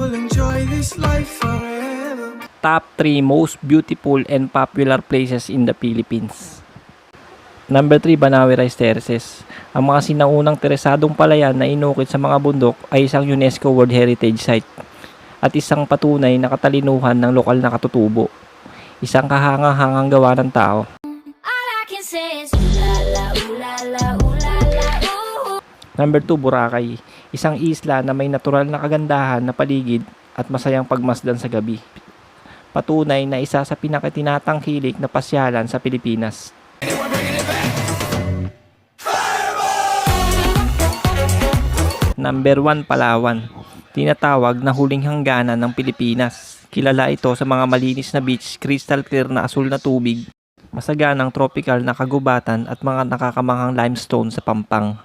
will enjoy this life forever. Top 3 most beautiful and popular places in the Philippines. Number 3, Banawe Rice Terraces. Ang mga sinaunang teresadong palayan na inukit sa mga bundok ay isang UNESCO World Heritage Site at isang patunay na katalinuhan ng lokal na katutubo. Isang kahangang-hangang gawa ng tao. Number 2, Boracay. Isang isla na may natural na kagandahan na paligid at masayang pagmasdan sa gabi. Patunay na isa sa pinakatinatangkilik na pasyalan sa Pilipinas. Number 1, Palawan. Tinatawag na huling hangganan ng Pilipinas. Kilala ito sa mga malinis na beach, crystal clear na asul na tubig, masaganang tropical na kagubatan at mga nakakamanghang limestone sa pampang.